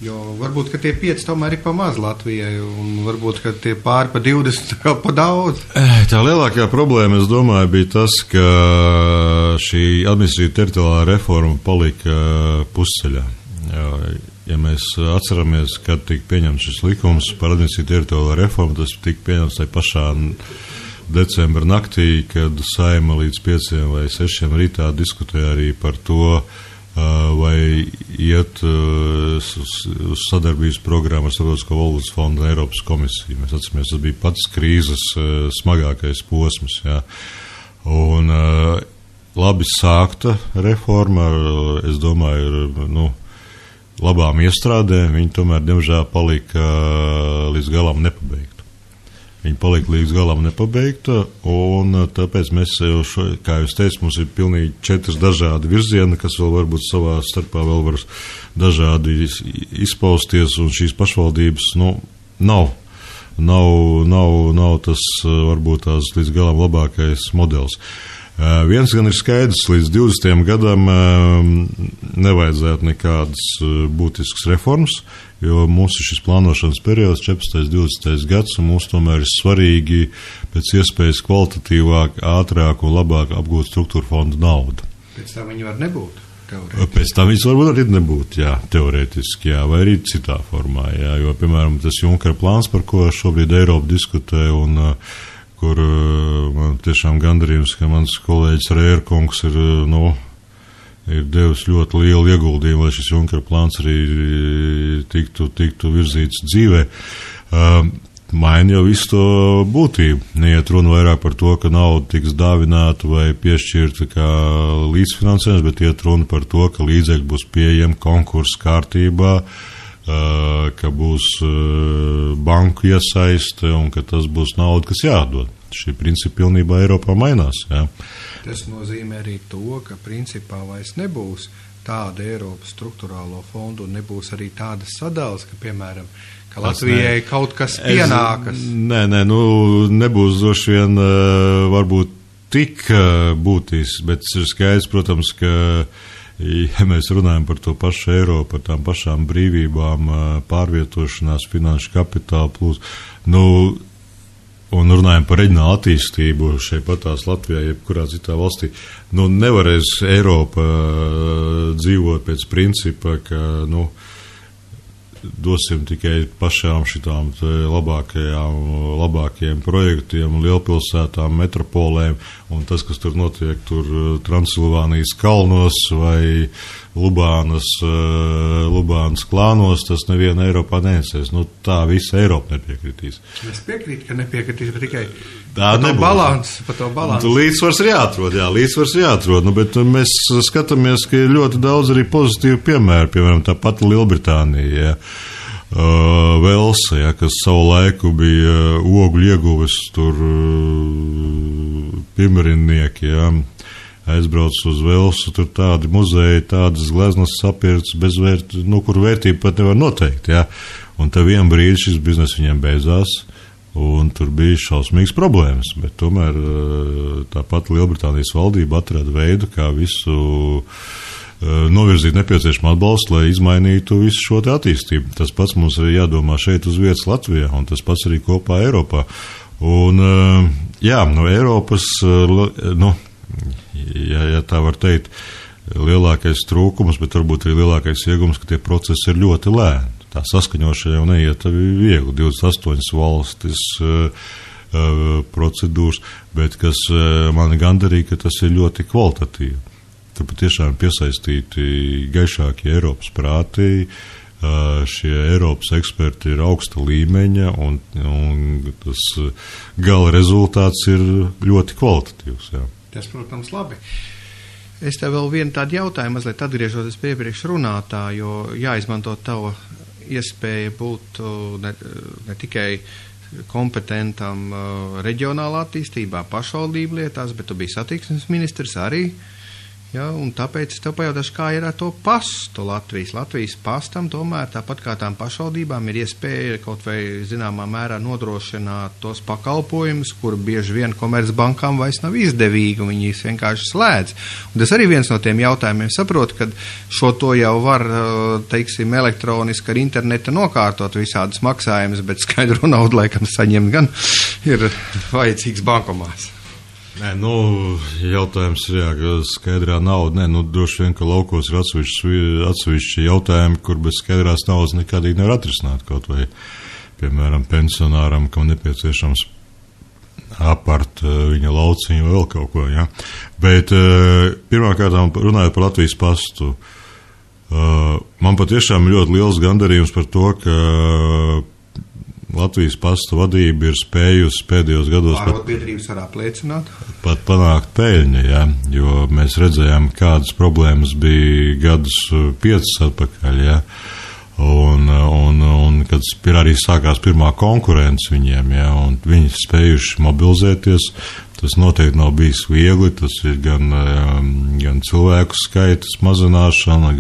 jo varbūt, ka tie 5 tomēr ir pa maz Latvijai, un varbūt, ka tie pāri pa 20 kā pa daudz. Tā lielākā problēma, es domāju, bija tas, ka šī administratīva teritoriālā reforma palika pusceļā. Ja mēs atceramies, kad tika pieņemts šis likums par administratīvu teritoriālā reformu, tas tika pieņemts tai pašā decembra naktī, kad Saeima līdz 5 vai 6 rītā diskutēja arī par to, vai iet uz sadarbības programmu ar Starptautisko valūtas fondu un Eiropas komisiju. Mēs atceramies, tas bija pats krīzes smagākais posms. Jā. Un labi sākta reforma, es domāju, ir labām iestrādēm, viņi tomēr, diemžēl, palika līdz galam nepabeigta. Viņa palika līdz galam nepabeigta, un tāpēc mēs kā jūs teicu, mums ir pilnīgi 4 dažādi virzieni, kas vēl varbūt savā starpā vēl var dažādi izpausties, un šīs pašvaldības, nav tas varbūt tās līdz galam labākais modelis. Viens gan ir skaidrs, līdz 20. gadam nevajadzētu nekādas būtiskas reformas, jo mums ir šis plānošanas periods 14. 20. gads, un mums tomēr ir svarīgi pēc iespējas kvalitatīvāk, ātrāk un labāk apgūt struktūra fondu naudu. Pēc tam viņi var nebūt? Teorētiski. Pēc tam viņas varbūt arī nebūt, jā, teorētiski, jā, vai arī citā formā, jā, jo, piemēram, tas Junkera plāns, par ko šobrīd Eiropa diskutē, un kur man tiešām gandarījums, ka mans kolēģis Rērkungs ir devis ļoti lielu ieguldījumu, lai šis Junkera plāns arī tiktu virzīts dzīvē. Maina jau visu to būtību. Neiet runa vairāk par to, ka nauda tiks dāvināta vai piešķirta kā līdzfinansējums, bet iet runa par to, ka līdzekļi būs pieejami konkursu kārtībā, ka būs banku iesaiste un ka tas būs nauda, kas jādod. Šie principi pilnībā Eiropā mainās. Jā. Tas nozīmē arī to, ka principā vairs nebūs tāda Eiropas struktūrālo fondu un nebūs arī tādas sadalas, ka, piemēram, ka Latvijai kaut kas pienākas. Nebūs droši vien varbūt tik būtisks, bet ir skaidrs, protams, ka ja mēs runājam par to pašu Eiropu, par tām pašām brīvībām, pārvietošanās, finanšu kapitālu plūs, un runājam par reģionālu attīstību šeit patās Latvijā, jebkurā citā valstī, nevarēs Eiropa dzīvot pēc principa, ka, dosim tikai pašām šitām labākajiem projektiem, lielpilsētām, metropolēm, un tas, kas tur notiek, tur Transilvānijas kalnos vai Lubānas klānos, tas neviena Eiropā nenesēs. Tā visa Eiropa nepiekritīs. Es piekrītu, ka nepiekritīs, bet tikai par to balansu. Līdzsvars ir jāatrod, bet mēs skatāmies, ka ir ļoti daudz arī pozitīvu piemēru, piemēram, tā pati Lielbritānija, Velsa, kas savu laiku bija ogļu ieguves tur pimerinieki, aizbrauc uz Velsu, tur tādi muzeji, tādas gleznas sapirts, kur vērtība pat nevar noteikt, un te vien brīdi šis biznes viņiem beidzās, un tur bija šausmīgas problēmas, bet tomēr tāpat Lielbritānijas valdība atrada veidu, kā visu novirzīt nepieciešamu atbalstu, lai izmainītu visu šo te attīstību. Tas pats mums ir jādomā šeit uz vietas Latvijā, un tas pats arī kopā Eiropā. Un, jā, no Eiropas, ja tā var teikt, lielākais trūkums, bet varbūt arī lielākais iegums, ka tie procesi ir ļoti lēni. Tā saskaņošana jau neiet viegli, 28 valstis procedūras, bet kas mani gandarīja, ka tas ir ļoti kvalitatīvi. Tur patiešām piesaistīti gaišākie Eiropas prātī, šie Eiropas eksperti ir augsta līmeņa, un tas gala rezultāts ir ļoti kvalitatīvs. Jā. Tas, protams, labi. Es tev vēl vienu tādu jautājumu, mazliet atgriežoties pie iepriekš runātā, jo jāizmanto tava iespēja būt ne tikai kompetentam reģionālā attīstībā, pašvaldību lietās, bet tu biji satiksmes ministrs arī. Ja, un tāpēc es tev pajautāšu, kā ir ar to pastu Latvijas. Latvijas pastam tomēr tāpat kā tām pašvaldībām ir iespēja kaut vai zināmā mērā nodrošināt tos pakalpojumus, kur bieži vien komercbankām vairs nav izdevīgi un viņi vienkārši slēdz. Un tas arī viens no tiem jautājumiem. Saprotu, ka šo to jau var, teiksim, elektroniski ar interneta nokārtot visādus maksājumus, bet skaidru naudu laikam saņemt gan ir vajadzīgs bankomās. Nē, jautājums ir, jā, ka skaidrā nauda, droši vien, ka laukos ir atsevišķi jautājumi, kur bez skaidrās naudas nekādīgi nevar atrisināt, kaut vai, piemēram, pensionāram, kam nepieciešams apart viņa lauciņu vai vēl kaut ko, jā. Bet pirmkārt, runājot par Latvijas pastu, man patiešām ir ļoti liels gandarījums par to, ka Latvijas pasta vadība ir spējusi pēdējos gados Ārotbiedrības var apliecināt. Pat panākt peļņu, jā, jo mēs redzējām, kādas problēmas bija gadus 5 atpakaļ, jā, un kad arī sākās pirmā konkurence viņiem, jā, un viņi spējuši mobilizēties, tas noteikti nav bijis viegli, tas ir gan cilvēku skaitas mazināšana,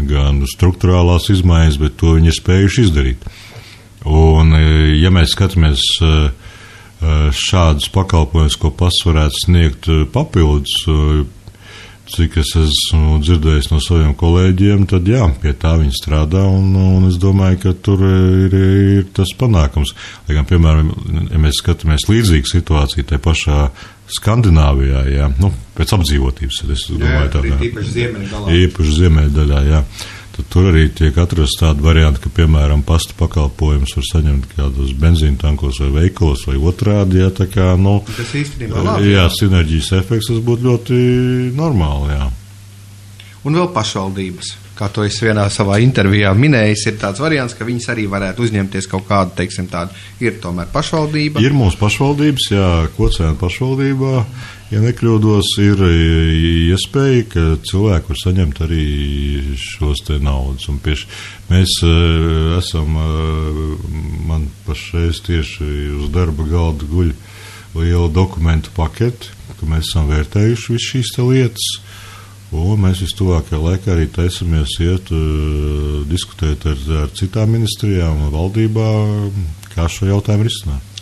gan struktūrālās izmaiņas, bet to viņi ir spējuši izdarīt. Un, ja mēs skatāmies šādus pakalpojumus, ko pasts varētu sniegt papildus, cik es esmu dzirdējis no saviem kolēģiem, tad jā, pie tā viņi strādā, un es domāju, ka tur ir tas panākums. Lai gan, piemēram, ja mēs skatāmies līdzīgu situāciju tai pašā Skandināvijā, jā, pēc apdzīvotības, es domāju tā. Īpaši ziemeļdaļā, jā. Tad tur arī tiek atrasts tāda varianta, ka, piemēram, pasta pakalpojumus var saņemt kādos benzīna tankos vai veikalos vai otrādi, jā, tā kā, tas īstenībā labi. Jā, sinerģijas efekts, tas būtu ļoti normāli, jā. Un vēl pašvaldības, kā to es vienā savā intervijā minējis, ir tāds variants, ka viņas arī varētu uzņemties kaut kādu, teiksim, tādu, ir tomēr pašvaldība. Ir mūsu pašvaldības, jā, Kocēna pašvaldībā, ja nekļūdos, ir iespēja, ka cilvēki var saņemt arī šos te naudas. Un mēs esam, man pašreiz tieši uz darba galda guļ liela dokumentu paketi, ka mēs esam vērtējuši visu šīs te lietas. Un mēs vistuvākajā laikā arī taisamies iet diskutēt ar citām ministrijām un valdībā, kā šo jautājumu risināt.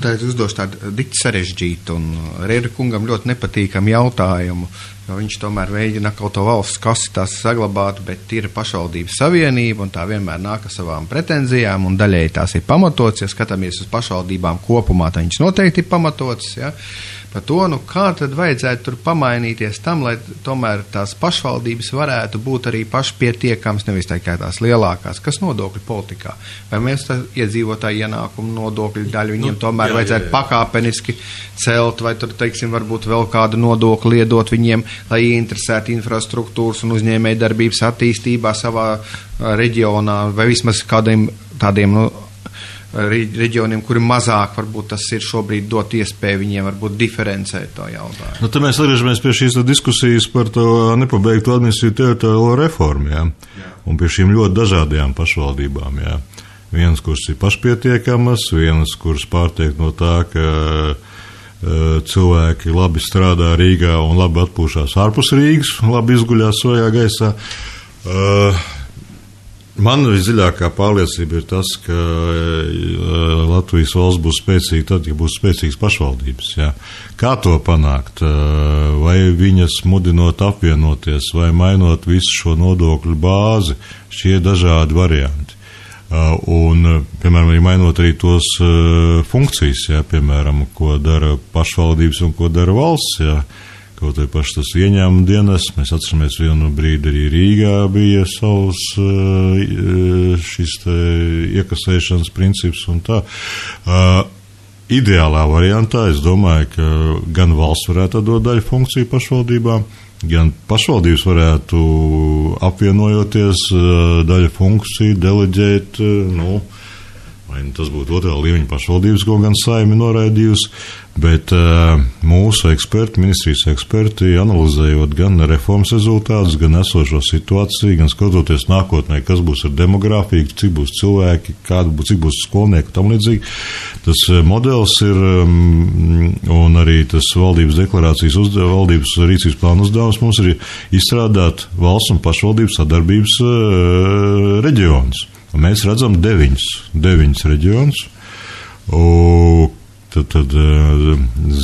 Tā es uzdošu tādu dikti sarežģītu un Reira kungam ļoti nepatīkamu jautājumu, jo viņš tomēr mēģina kaut to valsts kasi tās saglabāt, bet ir pašvaldības savienība un tā vienmēr nāk ar savām pretenzijām un daļēji tās ir pamatots, ja skatāmies uz pašvaldībām kopumā, tā viņš noteikti ir pamatots, ja. Par to, kā tad vajadzētu tur pamainīties tam, lai tomēr tās pašvaldības varētu būt arī pašpietiekams, nevis tikai tās lielākās, kas nodokļu politikā. Vai mēs tā iedzīvotāju ienākumu nodokļu daļu viņiem tomēr vajadzētu pakāpeniski celt, vai tur, teiksim, varbūt vēl kādu nodokli iedot viņiem, lai ieinteresētu infrastruktūras un uzņēmēju darbības attīstībā savā reģionā, vai vismaz kādiem tādiem, reģioniem, kuri mazāk, varbūt tas ir šobrīd dot iespēju viņiem varbūt diferencēt to jautājumu. Tad mēs atgriežamies pie šīs diskusijas par to nepabeigtu administratīvu teritoriālo reformu, jā? Un pie šīm ļoti dažādajām pašvaldībām, jā. Vienas, kuras ir pašpietiekamas, vienas, kuras pārtiek no tā, ka cilvēki labi strādā Rīgā un labi atpūšās ārpus Rīgas, labi izguļās svajā gaisā. Man visdziļākā pārliecība ir tas, ka Latvijas valsts būs spēcīga tad, ja būs spēcīgas pašvaldības. Jā. Kā to panākt? Vai viņas mudinot apvienoties, vai mainot visu šo nodokļu bāzi, šie dažādi varianti. Un, piemēram, arī mainot arī tos funkcijas, jā, piemēram, ko dara pašvaldības un ko dara valsts, jā. Kaut arī paši tas ieņēmuma dienas, mēs atceramies vienu brīdi arī Rīgā bija savs šis te iekasēšanas princips un tā. Ideālā variantā es domāju, ka gan valsts varētu dot daļu funkciju pašvaldībām, gan pašvaldības varētu apvienojoties daļu funkciju deleģēt, vai tas būtu otrā līmeņa pašvaldības, ko gan Saeima noraidījusi, bet mūsu eksperti, ministrijas eksperti, analizējot gan reformas rezultātus, gan esošo situāciju, gan skatoties nākotnē, kas būs ar demogrāfiju, cik būs cilvēki, cik būs skolnieku, tam līdzīgi. Tas modelis ir, un arī tas valdības deklarācijas valdības rīcības plāna uzdevums mums ir izstrādāt valsts un pašvaldības sadarbības reģionus. Mēs redzam 9 reģionus, tad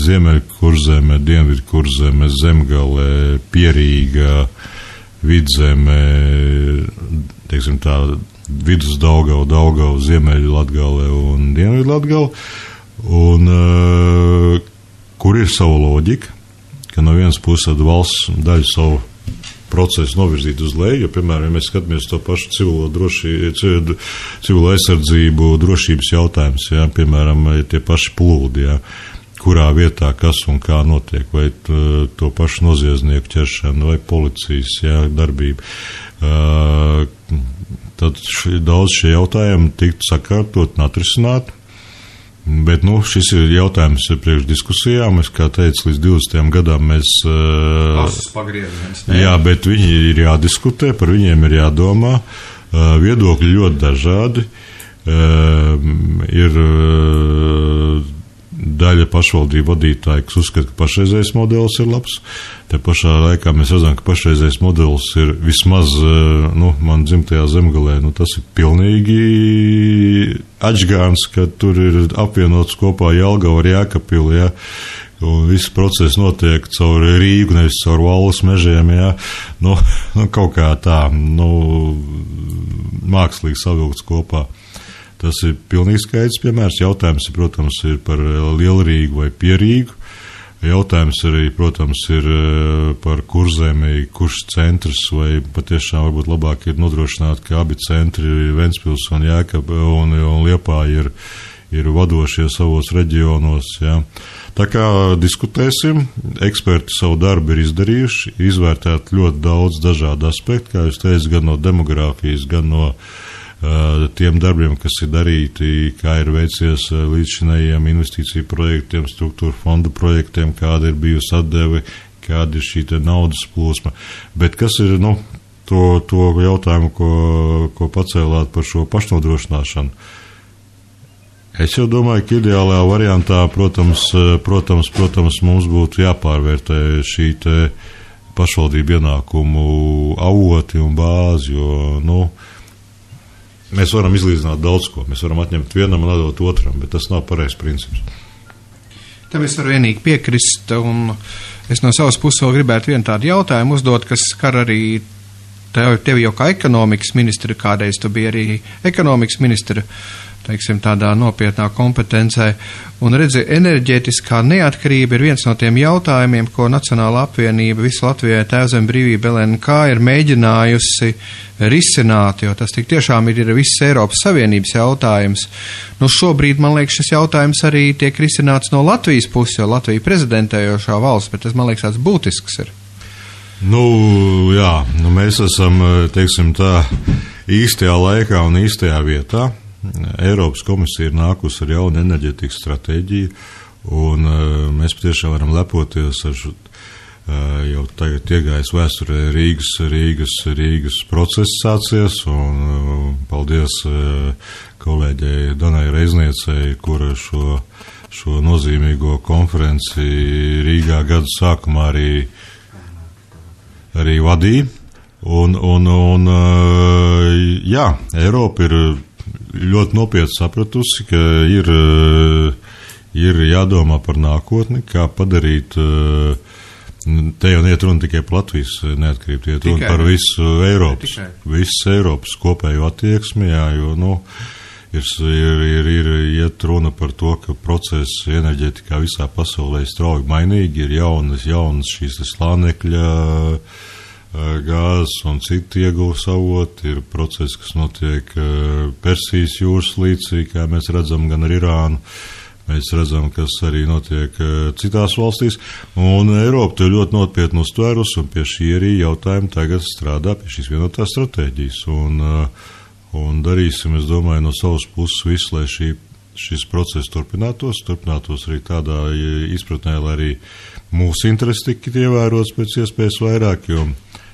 Ziemeļkurzeme, Dienvidkurzeme, Zemgale, Pierīga, Vidzeme, teiksim tā, Vidusdaugava, Ziemeļlatgale un Dienvidlatgale, un kur ir sava loģika, ka no vienas puses valsts daļu savu procesu novirzīt uz leju, jo, piemēram, ja mēs skatāmies to pašu civilo aizsardzību, drošības jautājums, jā, piemēram, tie paši plūdi, jā, kurā vietā kas un kā notiek, vai to pašu noziedznieku ķeršana, vai policijas, jā, darbība. Tad daudz šie jautājumi tiktu sakārtot un atrisināt. Bet, šis ir jautājums priekš diskusijām. Es, kā teicu, līdz 20. gadam mēs... Jā, bet viņi ir jādiskutē, par viņiem ir jādomā. Viedokļi ļoti dažādi. Ir daļa pašvaldību vadītāji, kas uzskata, ka pašreizējais modelis ir labs. Te pašā laikā mēs redzam, ka pašreizējais modelis ir vismaz, man dzimtajā Zemgalē, tas ir pilnīgi atžgāns, ka tur ir apvienots kopā Jelgava ar Jēkabpili, jā. Un viss process notiek caur Rīgu, nevis caur Valles mežiem, jā. Kaut kā tā, mākslīgi savilkts kopā. Tas ir pilnīgi skaidrs piemērs. Jautājums, protams, ir par Lielrīgu vai Pierīgu. Jautājums arī, protams, ir par Kurzemi, kurš centrs, vai patiešām varbūt labāk ir nodrošināt, ka abi centri, Ventspils un Jēkaba un Liepāja ir vadošie savos reģionos. Jā. Tā kā diskutēsim, eksperti savu darbu ir izdarījuši, izvērtēt ļoti daudz dažādu aspektu, kā jūs teicat, gan no demogrāfijas, gan no tiem darbiem, kas ir darīti, kā ir veicies līdzšinējiem investīciju projektiem, struktūra fondu projektiem, kāda ir bijusi atdeve, kāda ir šī te naudas plūsma. Bet kas ir, to jautājumu, ko pacēlāt par šo pašnodrošināšanu? Es jau domāju, ka ideālajā variantā, protams, mums būtu jāpārvērtē šī te pašvaldību ienākumu avoti un bāzi, jo, mēs varam izlīdzināt daudz ko. Mēs varam atņemt vienam un atdot otram, bet tas nav pareizs princips. Tam es varu vienīgi piekrist, un es no savas puses vēl gribētu vienu tādu jautājumu uzdot, kas skar arī tevi jau kā ekonomikas ministri, kādreiz tu biji arī ekonomikas ministra, teiksim, tādā nopietnā kompetencē. Un redzi, enerģētiskā neatkarība ir viens no tiem jautājumiem, ko Nacionālā apvienība visu Latvijai Tēvzem brīvība LNK ir mēģinājusi risināt, jo tas tik tiešām ir viss Eiropas Savienības jautājums. Šobrīd, man liekas, šis jautājums arī tiek risināts no Latvijas puses, jo Latvija prezidentējošā valsts, bet tas, man liekas, tāds būtisks ir. Jā, mēs esam, teiksim tā, īstajā laikā un īstajā vietā. Eiropas komisija ir nākusi ar jaunu enerģētikas stratēģiju, un mēs patiešām varam lepoties ar jau tagad iegājis vēsturē Rīgas process sācies, un paldies kolēģei Danai Reizniecei, kura šo nozīmīgo konferenci Rīgā gadu sākumā arī vadīja. Jā, Eiropa ir ļoti nopietni sapratusi, ka ir jādomā par nākotni, kā padarīt Te jau iet runa tikai par Latvijas neatkarību, iet runa par visu Eiropas kopēju attieksmi, jā, jo, ir iet runa par to, ka procesi enerģetikā visā pasaulē strauji mainīgi, ir jaunas šīs slānekļa gāzes un citi ieguves avoti, ir procesi, kas notiek Persijas jūras līcī, kā mēs redzam, gan ar Irānu. Mēs redzam, kas arī notiek citās valstīs, un Eiropa to ļoti nopietni uztvērus, un pie šī arī jautājuma tagad strādā pie šīs vienotās stratēģijas, un darīsim, es domāju, no savas puses visu, lai šis process turpinātos arī tādā izpratnē, lai arī mūsu interesi tiktu ievērots pēc iespējas vairāk, jo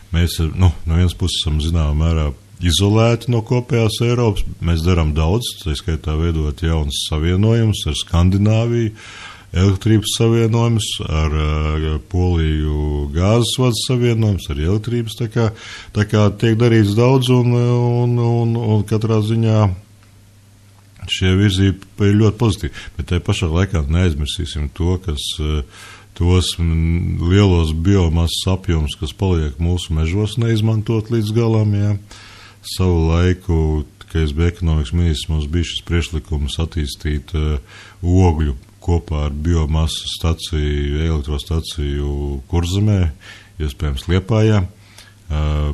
mēs, no vienas puses esam zināmā mērā izolēti no kopējās Eiropas, mēs darām daudz, tā skaitā veidot jaunas savienojumus ar Skandināviju, elektrības savienojumus, ar Poliju gāzes vadas savienojumus, ar elektrības, tā kā tiek darīts daudz, un katrā ziņā šie virzība ir ļoti pozitīvi, bet tai pašā laikā neaizmirsīsim to, tos lielos biomasas apjomus, kas paliek mūsu mežos neizmantot līdz galam, jā. Savu laiku, kad es biju ekonomikas ministrs, mums bija šis priekšlikums attīstīt ogļu kopā ar biomasas staciju, elektrostaciju Kurzemē, iespējams Liepājā.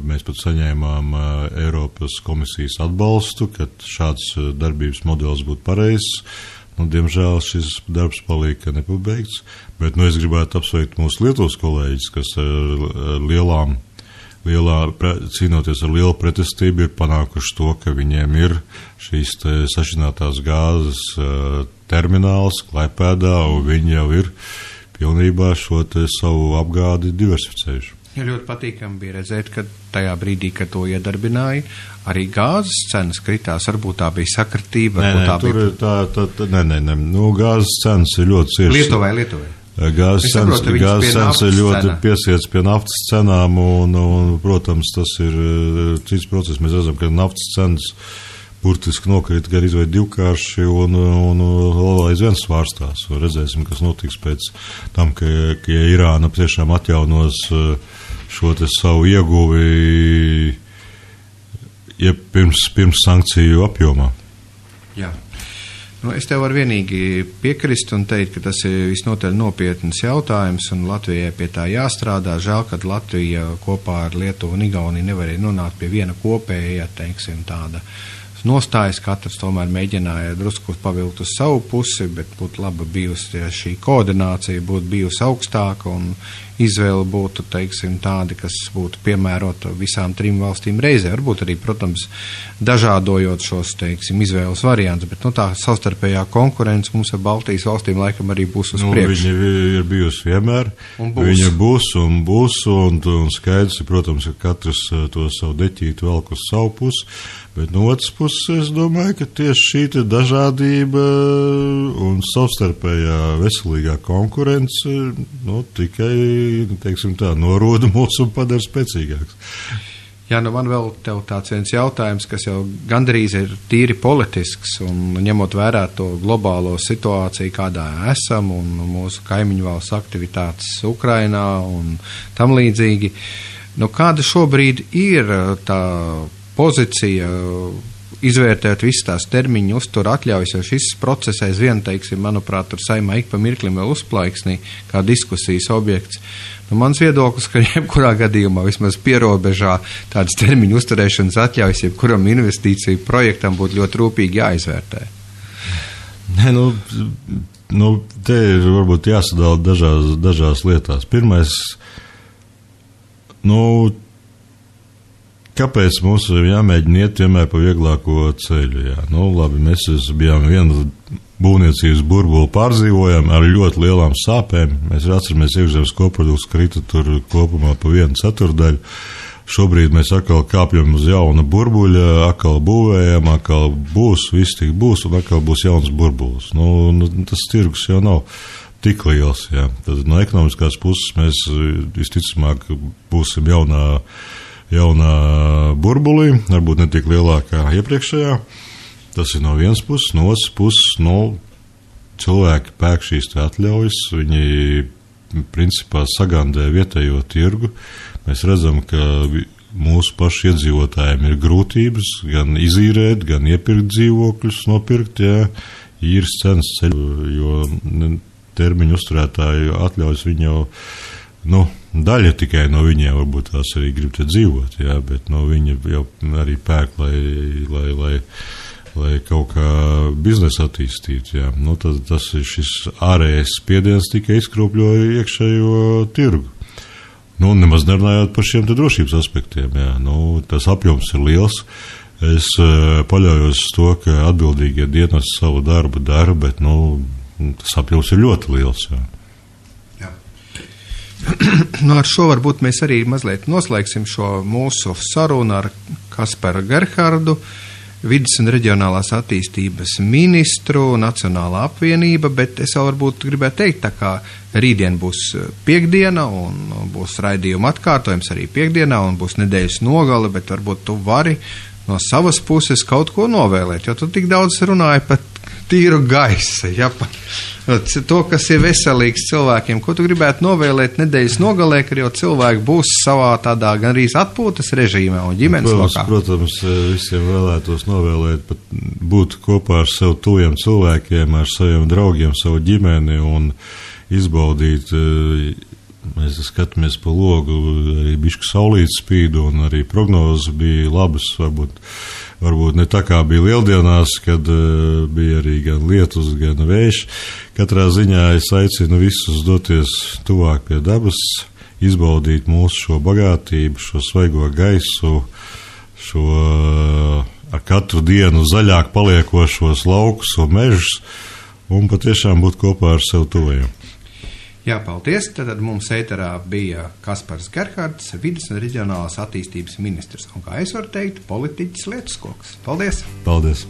Mēs pat saņēmām Eiropas komisijas atbalstu, ka šāds darbības modelis būtu pareizs. Diemžēl šis darbs palika nepabeigts, bet es gribētu apsveikt mūsu Lietuvas kolēģis, kas cīnoties ar lielu pretestību, ir panākuši to, ka viņiem ir šīs sašķidrinātās gāzes termināls Klaipēdā, un viņi jau ir pilnībā šo savu apgādi diversificējuši. Ja ļoti patīkami bija redzēt, ka tajā brīdī, kad to iedarbināja, arī gāzes cenas kritās, varbūt tā bija sakritība. Gāzes cenas ir ļoti cieši. Lietuvai. Gāzes cenas ir ļoti piesiets pie naftas cenām, un, protams, tas ir cits process. Mēs redzam, ka naftas cenas burtiski nokrīt gar izvai divkārši, un vēl aizvien svārstās. Redzēsim, kas notiks pēc tam, ka Irāna tiešām atjaunos šo savu ieguvi pirms sankciju apjomā. Jā. Es tev varu vienīgi piekrist un teikt, ka tas ir visnotaļ nopietns jautājums, un Latvijai pie tā jāstrādā. Žēl, ka Latvija kopā ar Lietuvu un Igauniju nevarēja nonākt pie viena kopēja, teiksim, tāda nostājas. Katrs tomēr mēģināja drusku pavilkt uz savu pusi, bet būtu laba bijusi, ja šī koordinācija būtu bijusi augstāka un izvēle būtu, teiksim, tāda, kas būtu piemērota visām trim valstīm reizē. Varbūt arī, protams, dažādojot šos, teiksim, izvēles variants, bet tā savstarpējā konkurence mums ar Baltijas valstīm laikam arī būs uz priekšu. Viņa ir bijusi vienmēr, viņa būs, un skaidrs, protams, ka katrs to savu deķītu velk uz savu pusi, bet no otras puses es domāju, ka tieši šī dažādība un savstarpējā veselīgā konkurence, tikai, teiksim tā, noroda mūs un padara spēcīgāks. Jā, man vēl tev tāds viens jautājums, kas jau gandrīz ir tīri politisks, un ņemot vērā to globālo situāciju, kādā esam, un mūsu kaimiņu valsts aktivitātes Ukrainā un tam līdzīgi. Kāda šobrīd ir tā pozīcija, izvērtēt visas tās termiņu uztura atļaujas, jo šis process aizvien, teiksim, manuprāt, tur Saeimā ik pa mirklim vēl uzplaiksnī kā diskusijas objekts. Mans viedoklis, ka jebkurā gadījumā vismaz pierobežā tādas termiņu uzturēšanas atļaujas, jebkuram investīciju projektam būtu ļoti rūpīgi jāizvērtē. Te ir varbūt jāsadala dažās lietās. Pirmais, kāpēc mums jāmēģina iet vienmēr pa vieglāko ceļu? Jā? Labi, mēs bijām vienu būvniecības burbuli pārdzīvojām ar ļoti lielām sāpēm. Mēs atceramies, iekšzemes koprodukts krita tur kopumā pa 1/4. Šobrīd mēs atkal kāpjam uz jauna burbuļa, atkal būvējam, atkal būs, viss tik būs, un atkal būs jauns burbulis. Tas tirgus jau nav tik liels. Jā. Tad no ekonomiskās puses mēs visticamāk būsim jaunā burbulī, varbūt ne tik lielākā iepriekšējā. Tas ir no vienas puses, no otras puses, cilvēki pērk šīs atļaujas, viņi principā sagandē vietējo tirgu. Mēs redzam, ka mūsu pašu iedzīvotājiem ir grūtības gan izīrēt, gan iepirkt dzīvokļus, nopirkt, īres cenas ceļ, jo termiņu uzturētāju atļaujas viņi jau, daļa tikai no viņiem varbūt tās arī grib te dzīvot, bet viņi jau arī pērk, lai kaut kā biznesu attīstītu, tas ir šis ārējais spiediens tikai izkropļoja iekšējo tirgu. Nemaz nerunājot par šiem te drošības aspektiem, tas apjoms ir liels. Es paļaujos uz to, ka atbildīgie dienesti savu darbu dara, bet, tas apjoms ir ļoti liels, Ar šo varbūt mēs arī mazliet noslēgsim šo mūsu sarunu ar Kasparu Gerhardu, Vides un reģionālās attīstības ministru, Nacionālā apvienība, bet es jau varbūt gribētu teikt, tā kā rītdien būs piekdiena un būs raidījuma atkārtojums arī piekdienā un būs nedēļas nogale, bet varbūt tu vari no savas puses kaut ko novēlēt, jo tu tik daudz runāji par tīru gaisu, to, kas ir veselīgs cilvēkiem. Ko tu gribētu novēlēt nedēļas nogalē, kad jau cilvēki būs savā tādā gan arī atpūtas režīmā un ģimenes lokā? Protams, visiem vēlētos novēlēt būt kopā ar sev tuviem cilvēkiem, ar saviem draugiem, savu ģimeni un izbaudīt. Mēs skatāmies pa logu, arī bišķi saulīt spīd un arī prognozes bija labas, varbūt ne tā kā bija lieldienās, kad bija arī gan lietus, gan vējš. Katrā ziņā es aicinu visus doties tuvāk pie dabas, izbaudīt mūsu šo bagātību, šo svaigo gaisu, šo ar katru dienu zaļāk paliekošos laukus un mežus un patiešām būt kopā ar sev tuvajiem. Jā, paldies. Tad mums ēterā bija Kaspars Gerhards, Vides un reģionālās attīstības ministrs. Un, kā es varu teikt, politiķis Lietuskoks. Paldies! Paldies!